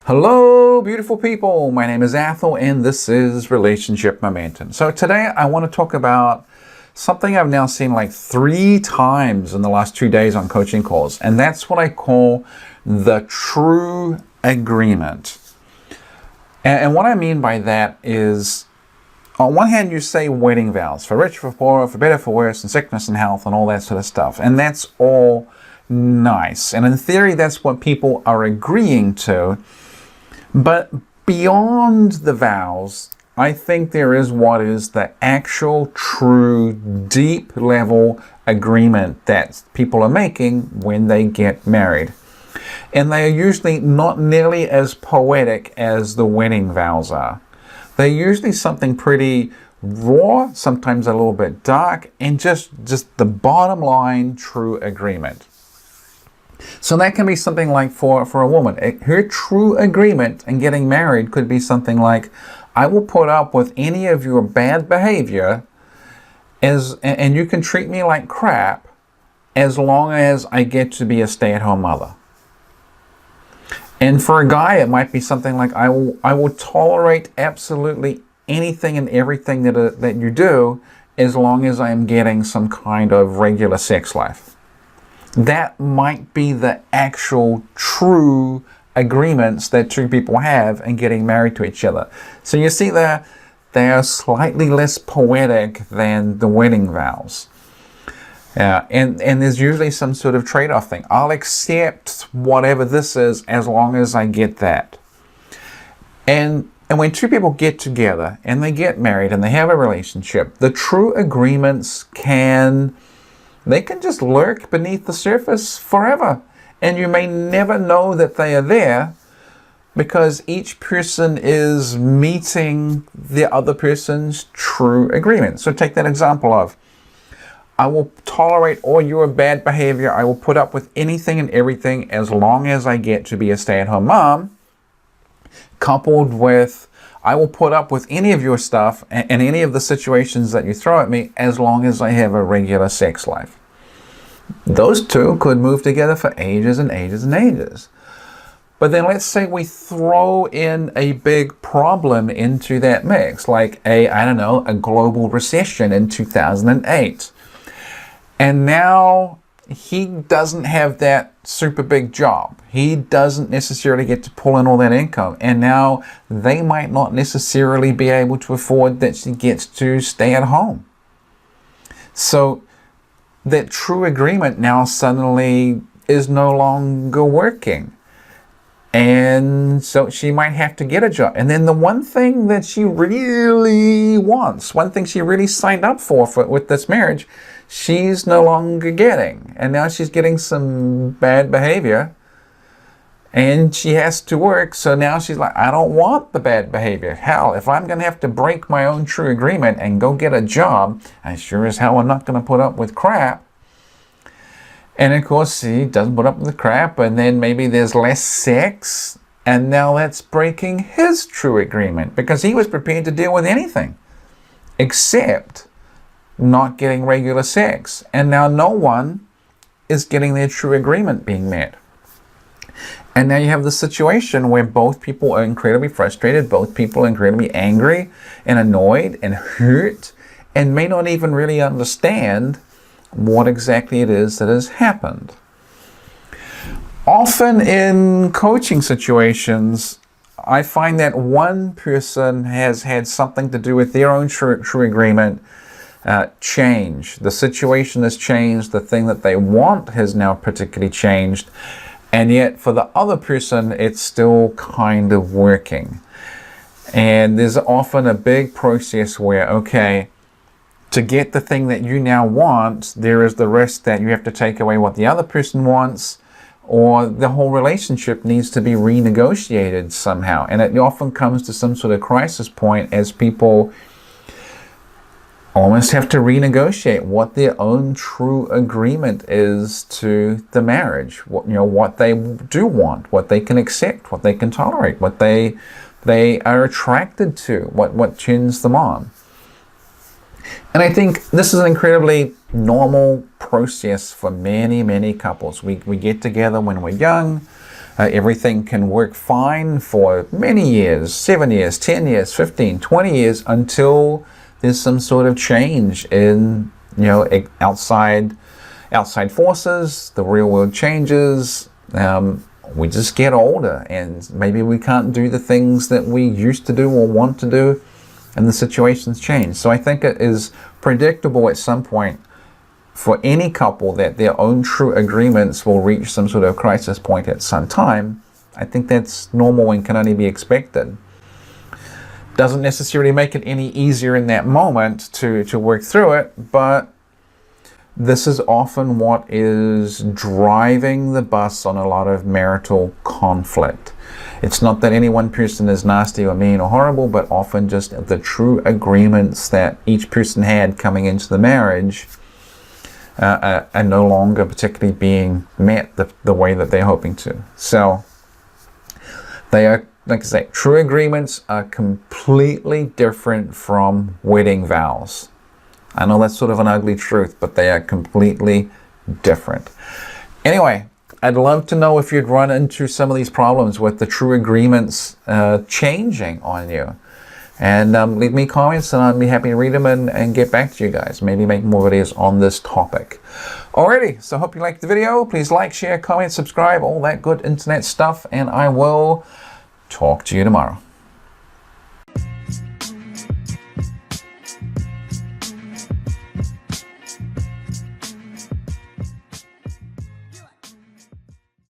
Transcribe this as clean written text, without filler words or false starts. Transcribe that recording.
Hello, beautiful people. My name is Athol, and this is Relationship Momentum. So today I want to talk about something I've now seen like 3 times in the last 2 days on coaching calls, and that's what I call the true agreement. And what I mean by that is, on one hand, you say wedding vows, for rich, for poor, for better, for worse, and sickness and health, and all that sort of stuff. And that's all nice. And in theory, that's what people are agreeing to. But beyond the vows, I think there is what is the actual, true, deep level agreement that people are making when they get married. And they are usually not nearly as poetic as the wedding vows are. They're usually something pretty raw, sometimes a little bit dark, and just the bottom line true agreement. So that can be something like for a woman, her true agreement in getting married could be something like, I will put up with any of your bad behavior and you can treat me like crap as long as I get to be a stay-at-home mother. And for a guy, it might be something like, I will tolerate absolutely anything and everything that you do as long as I am getting some kind of regular sex life. That might be the actual true agreements that two people have in getting married to each other. So you see they are slightly less poetic than the wedding vows. And there's usually some sort of trade-off thing. I'll accept whatever this is as long as I get that. And when two people get together and they get married and they have a relationship, the true agreements can just lurk beneath the surface forever. And you may never know that they are there because each person is meeting the other person's true agreement. So take that example of, I will tolerate all your bad behavior. I will put up with anything and everything as long as I get to be a stay-at-home mom, coupled with, I will put up with any of your stuff and any of the situations that you throw at me as long as I have a regular sex life. Those two could move together for ages and ages and ages. But then let's say we throw in a big problem into that mix, like a global recession in 2008. And now he doesn't have that super big job. He doesn't necessarily get to pull in all that income. And now they might not necessarily be able to afford that she gets to stay at home. So that true agreement now suddenly is no longer working. And so she might have to get a job. And then the one thing that she really wants, one thing she really signed up for with this marriage, she's no longer getting. And now she's getting some bad behavior. And she has to work. So now she's like, I don't want the bad behavior. Hell, if I'm going to have to break my own true agreement and go get a job, I sure as hell am not going to put up with crap. And of course, he doesn't put up with the crap, and then maybe there's less sex, and now that's breaking his true agreement because he was prepared to deal with anything except not getting regular sex. And now no one is getting their true agreement being met. And now you have the situation where both people are incredibly frustrated, both people are incredibly angry and annoyed and hurt, and may not even really understand what exactly it is that has happened. Often in coaching situations, I find that one person has had something to do with their own true agreement change. The situation has changed, the thing that they want has now particularly changed, and yet for the other person, it's still kind of working. And there's often a big process where, okay, to get the thing that you now want, there is the risk that you have to take away what the other person wants, or the whole relationship needs to be renegotiated somehow. And it often comes to some sort of crisis point as people almost have to renegotiate what their own true agreement is to the marriage. What they do want, what they can accept, what they can tolerate, what they are attracted to, what turns them on. And I think this is an incredibly normal process for many, many couples. We get together when we're young. Everything can work fine for many years, 7 years, 10 years, 15, 20 years, until there's some sort of change in, outside forces, the real world changes. We just get older, and maybe we can't do the things that we used to do or want to do, and the situations change. So I think it is predictable at some point for any couple that their own true agreements will reach some sort of crisis point at some time. I think that's normal and can only be expected. Doesn't necessarily make it any easier in that moment to work through it, but this is often what is driving the bus on a lot of marital conflict. It's not that any one person is nasty or mean or horrible, but often just the true agreements that each person had coming into the marriage are no longer particularly being met the way that they're hoping to. So they are, like I say, true agreements are completely different from wedding vows. I know that's sort of an ugly truth, but they are completely different. Anyway, I'd love to know if you'd run into some of these problems with the true agreements changing on you. And leave me comments, and I'd be happy to read them and get back to you guys. Maybe make more videos on this topic. Alrighty, so hope you liked the video. Please like, share, comment, subscribe, all that good internet stuff. And I will talk to you tomorrow.